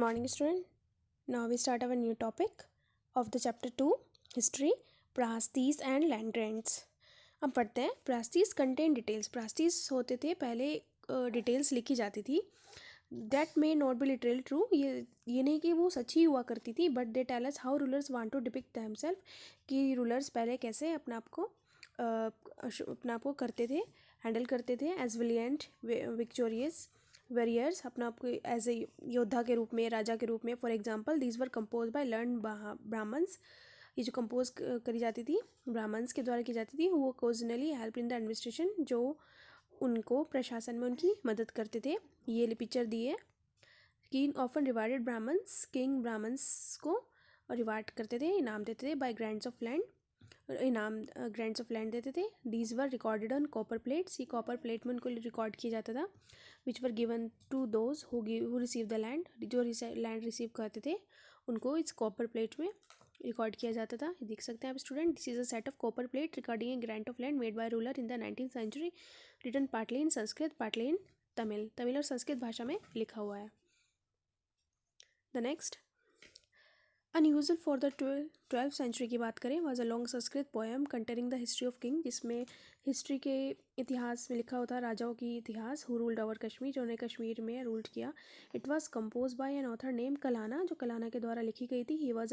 morning, student. Now we start our new topic of the chapter 2, history, प्रास्तीस and land rents. अब पढ़ते हैं. प्रास्तीस contain details. प्रास्तीस होते थे पहले, डिटेल्स लिखी जाती थी. That may not be literally true. ये नहीं कि वो सच्ची हुआ करती थी, but they tell us how rulers want to depict themselves, कि रूलर्स पहले कैसे अपने आप को करते थे, हैंडल करते थे एज विलियंट विक्टोरियस वेरियर्स, अपना आपको एज ए योद्धा के रूप में, राजा के रूप में. For example these were compose by learn Brahmans. ये जो कंपोज करी जाती थी ब्राह्मण्स के द्वारा की जाती थी, वो occasionally help in the administration, जो उनको प्रशासन में उनकी मदद करते थे. ये पिक्चर दी है कि often rewarded Brahmans, king Brahmans को रिवार्ड करते थे, इनाम देते थे by grants of land, grants of land देते थे. These were recorded on copper plates. ये कॉपर प्लेट में उनको रिकॉर्ड किया जाता था. Which were given to those who receive the land. जो लैंड रिसीव करते थे उनको इस कॉपर प्लेट में रिकॉर्ड किया जाता था. देख सकते हैं आप student, this is a set of copper plate recording a grant of land made by ruler in the 19th century, written partly in Sanskrit partly in Tamil. Tamil और संस्कृत भाषा में लिखा हुआ है. The next, unusual for the 12th century की बात करें, was a long Sanskrit poem containing the history of king, जिसमें हिस्ट्री के इतिहास में लिखा होता है राजाओं की इतिहास. हु रूल्ड ओवर कश्मीर, जिन्होंने कश्मीर में रूल्ड किया. It was compose bye an author name Kalana, जो कलाना के द्वारा लिखी गई थी. ही यूज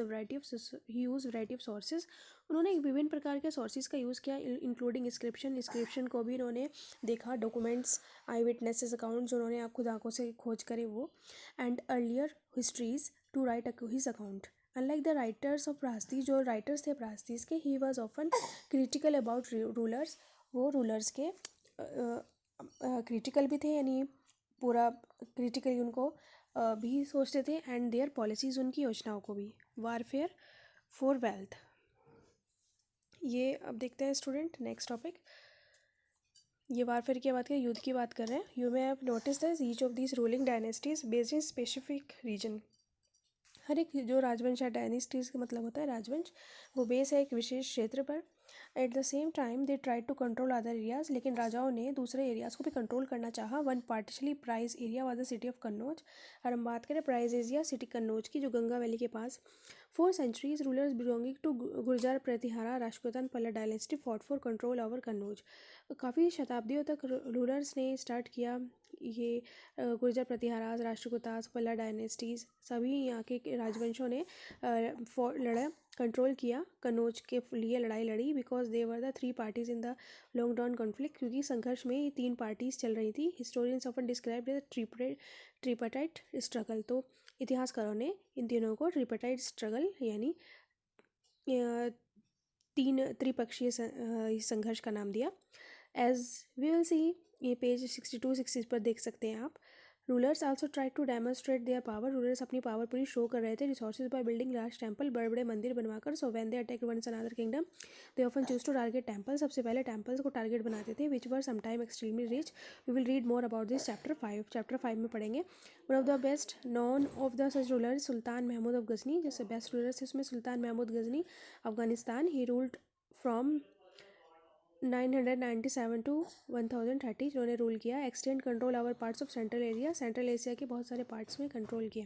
वैरायटी ऑफ सोर्सेज. उन्होंने विभिन्न प्रकार के सोर्सेज का यूज़ किया, इंक्लूडिंग इंस्क्रिप्शन को भी उन्होंने देखा, डॉक्यूमेंट्स, आई विटनेसेस अकाउंट जो उन्होंने खुद आंखों से खोज करे वो, and earlier histories to write his account. Unlike the writers of prashastis, जो राइटर्स थे प्रास्तीस के, he was often critical about rulers. वो रूलर्स के क्रिटिकल भी थे, यानी पूरा क्रिटिकली उनको भी सोचते थे, एंड देयर पॉलिसीज़, उनकी योजनाओं को भी. Warfare for wealth. ये अब देखते हैं स्टूडेंट नेक्स्ट टॉपिक. ये वारफेयर की बात करें, युद्ध की बात कर रहे हैं. You may have notice that each of this ruling dynasties based in specific region. हर एक जो राजवंश है, डायनेस्टीज का मतलब होता है राजवंश, वो बेस है एक विशेष क्षेत्र पर. At the same time they try to control other areas. लेकिन राजाओं ने दूसरे एरियाज़ को भी कंट्रोल करना चाहा. One particularly prize area was the city of Kannauj. और हम बात करें प्राइज एरिया सिटी कन्नौज की, जो गंगा वैली के पास. 4 centuries rulers belonging to Gurjara Pratihara राष्ट्रकूतन Pala dynasty fought for control over Kannauj. काफ़ी शताब्दियों तक रूलर्स ने स्टार्ट किया ये गुर्जर प्रतिहारास, राष्ट्रकूतास, पल्ला डायनेस्टीज़, सभी यहाँ के राजवंशों ने कंट्रोल किया, कन्नौज के लिए लड़ाई लड़ी. Because they were the 3 parties in the long drawn conflict. क्योंकि संघर्ष में 3 पार्टीज चल रही थी. Historians often describe the tripartite struggle. तो इतिहासकारों ने इन तीनों को ट्रिपाटाइट स्ट्रगल, यानी 3 त्रिपक्षीय संघर्ष का नाम दिया. एज वी विल सी, ये पेज 62-60 पर देख सकते हैं आप. Rulers also try to demonstrate their power. Rulers अपनी पावर पूरी शो कर रहे थे. Resources by building large temple, बड़े बड़े मंदिर बनवाकर. So when they attack one another kingdom they often choose to target temple. सबसे पहले टेम्पल्स को टारगेट बनाते थे, which were sometime extremely rich. We will read more about this chapter 5. Chapter 5 में पढ़ेंगे. One of the best none of the such ruler Sultan Mahmud of Ghazni. जैसे best rulers है उसमें Sultan Mahmud Ghazni, Afghanistan. He ruled from 997 to 1030, जिन्होंने rule किया. Extend control over parts of central area. Central Asia के बहुत सारे पार्ट्स में कंट्रोल किया.